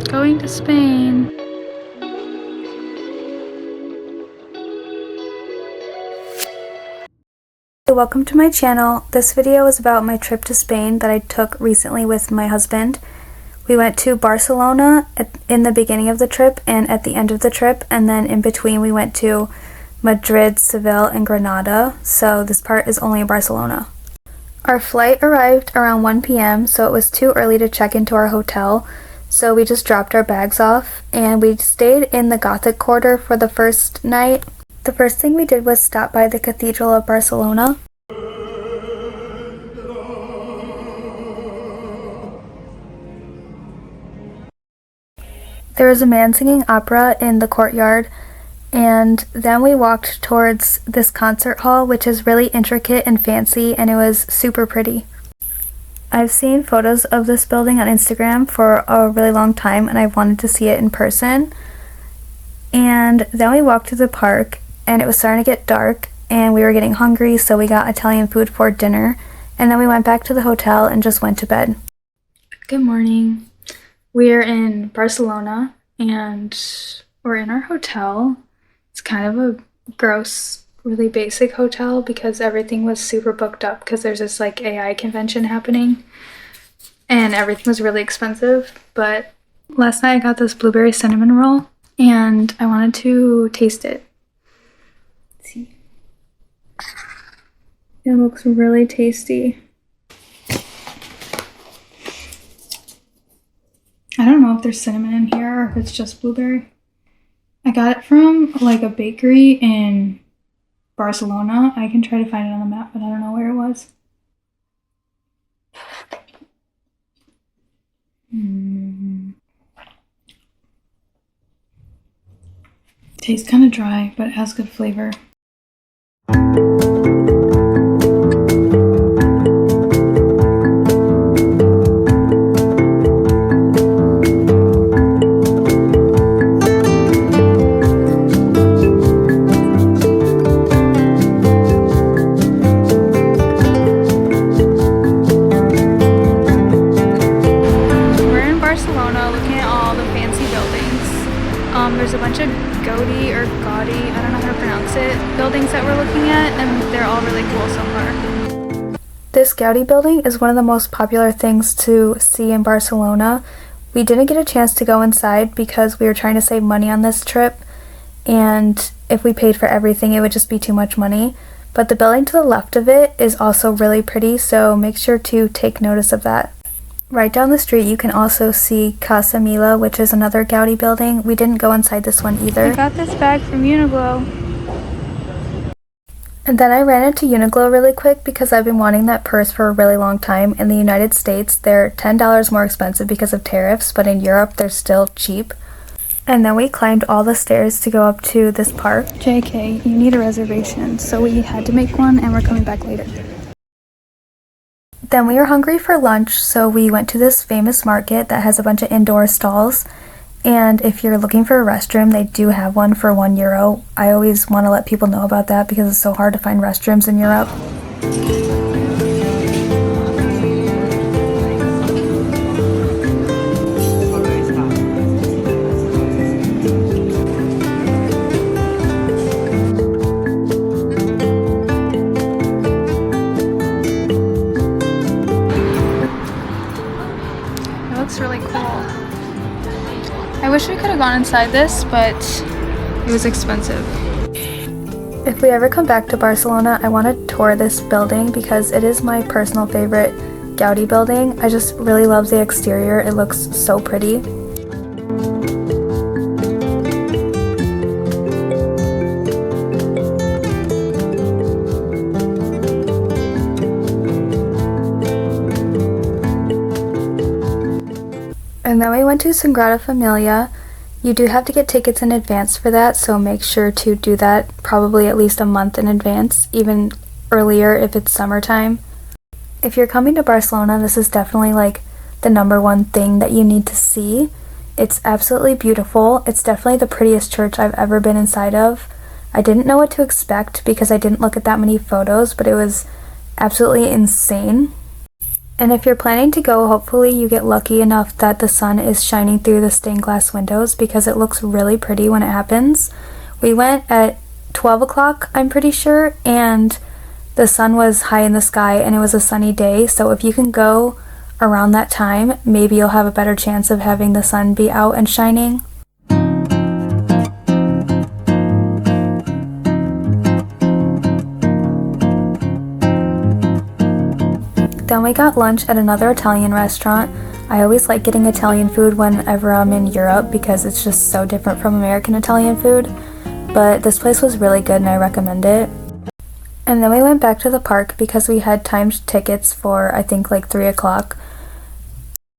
Going to Spain. Welcome to my channel. This video is about my trip to Spain that I took recently with my husband. We went to Barcelona in the beginning of the trip and at the end of the trip, and then in between we went to Madrid, Seville, and Granada, so this part is only in Barcelona. Our flight arrived around 1 p.m., so it was too early to check into our hotel, so we just dropped our bags off, and we stayed in the Gothic quarter for the first night. The first thing we did was stop by the Cathedral of Barcelona. There was a man singing opera in the courtyard, and then we walked towards this concert hall, which is really intricate and fancy, and it was super pretty. I've seen photos of this building on Instagram for a really long time, and I've wanted to see it in person. And then we walked to the park, and it was starting to get dark, and we were getting hungry, so we got Italian food for dinner, and then we went back to the hotel and just went to bed. Good morning. We're in Barcelona and we're in our hotel. It's kind of a gross, really basic hotel because everything was super booked up because there's this like AI convention happening and everything was really expensive. But last night I got this blueberry cinnamon roll and I wanted to taste it. Let's see. It looks really tasty. I don't know if there's cinnamon in here or if it's just blueberry. I got it from like a bakery in Barcelona. I can try to find it on the map, but I don't know where it was. Tastes kind of dry, but it has good flavor. There's a bunch of Gaudi, I don't know how to pronounce it, buildings that we're looking at, and they're all really cool so far. This Gaudi building is one of the most popular things to see in Barcelona. We didn't get a chance to go inside because we were trying to save money on this trip, and if we paid for everything it would just be too much money. But the building to the left of it is also really pretty, so make sure to take notice of that. Right down the street you can also see Casa Mila, which is another Gaudi building. We didn't go inside this one either. I got this bag from Uniqlo. And then I ran into Uniqlo really quick because I've been wanting that purse for a really long time. In the United States they're $10 more expensive because of tariffs, but in Europe they're still cheap. And then we climbed all the stairs to go up to this park. JK, you need a reservation, so we had to make one and we're coming back later. Then we were hungry for lunch, so we went to this famous market that has a bunch of indoor stalls. And if you're looking for a restroom, they do have one for €1. I always want to let people know about that because it's so hard to find restrooms in Europe. Looks really cool. I wish we could have gone inside this, but it was expensive. If we ever come back to Barcelona, I want to tour this building because it is my personal favorite Gaudi building. I just really love the exterior. It looks so pretty. And then we went to Sagrada Familia. You do have to get tickets in advance for that, so make sure to do that probably at least a month in advance, even earlier if it's summertime. If you're coming to Barcelona, this is definitely like the #1 thing that you need to see. It's absolutely beautiful. It's definitely the prettiest church I've ever been inside of. I didn't know what to expect because I didn't look at that many photos, but it was absolutely insane. And if you're planning to go, hopefully you get lucky enough that the sun is shining through the stained glass windows because it looks really pretty when it happens. We went at 12 o'clock, I'm pretty sure, and the sun was high in the sky and it was a sunny day, so if you can go around that time, maybe you'll have a better chance of having the sun be out and shining. Then we got lunch at another Italian restaurant. I always like getting Italian food whenever I'm in Europe because it's just so different from American Italian food, but this place was really good and I recommend it. And then we went back to the park because we had timed tickets for I think like 3 o'clock.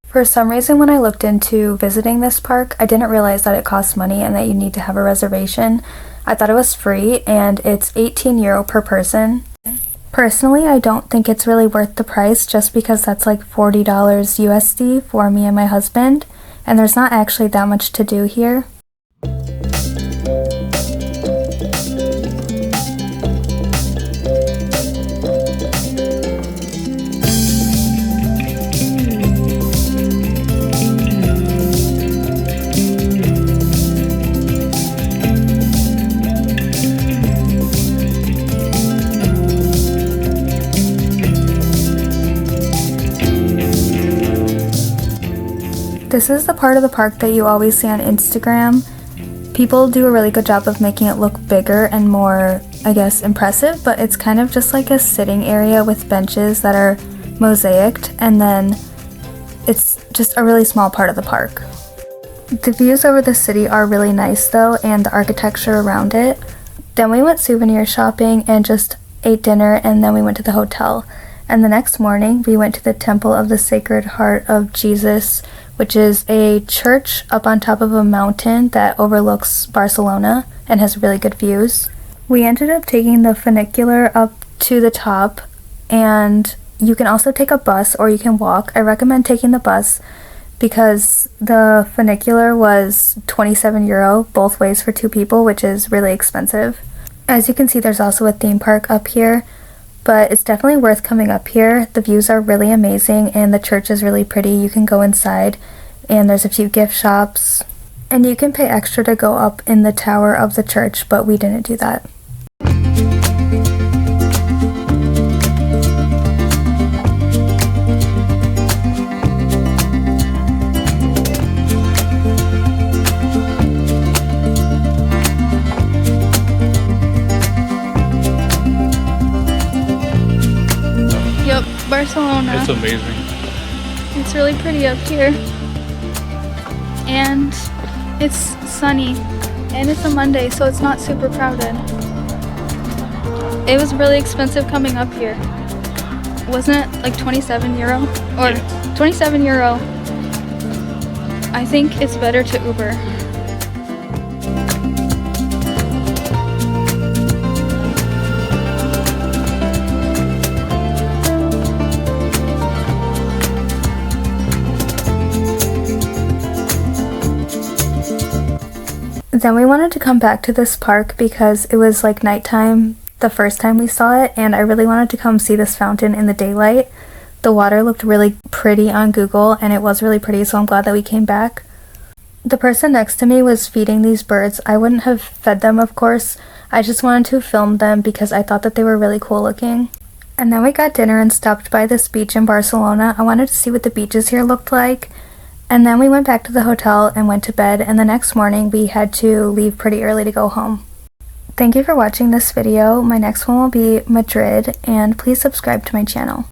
For some reason when I looked into visiting this park, I didn't realize that it costs money and that you need to have a reservation. I thought it was free and it's €18 per person. Personally, I don't think it's really worth the price just because that's like $40 USD for me and my husband, and there's not actually that much to do here. This is the part of the park that you always see on Instagram. People do a really good job of making it look bigger and more, I guess, impressive, but it's kind of just like a sitting area with benches that are mosaicked, and then it's just a really small part of the park. The views over the city are really nice though, and the architecture around it. Then we went souvenir shopping and just ate dinner, and then we went to the hotel. And the next morning we went to the Temple of the Sacred Heart of Jesus, which is a church up on top of a mountain that overlooks Barcelona and has really good views. We ended up taking the funicular up to the top, and you can also take a bus or you can walk. I recommend taking the bus because the funicular was €27 both ways for 2 people, which is really expensive. As you can see, there's also a theme park up here, but it's definitely worth coming up here. The views are really amazing and the church is really pretty. You can go inside and there's a few gift shops, and you can pay extra to go up in the tower of the church, but we didn't do that. Barcelona. It's amazing. It's really pretty up here. And it's sunny. And it's a Monday, so it's not super crowded. It was really expensive coming up here. Wasn't it like €27? Or Yeah. €27. I think it's better to Uber. Then we wanted to come back to this park because it was like nighttime the first time we saw it, and I really wanted to come see this fountain in the daylight. The water looked really pretty on Google and it was really pretty, so I'm glad that we came back. The person next to me was feeding these birds. I wouldn't have fed them, of course. I just wanted to film them because I thought that they were really cool looking. And then we got dinner and stopped by this beach in Barcelona. I wanted to see what the beaches here looked like. And then we went back to the hotel and went to bed, and the next morning we had to leave pretty early to go home. Thank you for watching this video. My next one will be Madrid, and please subscribe to my channel.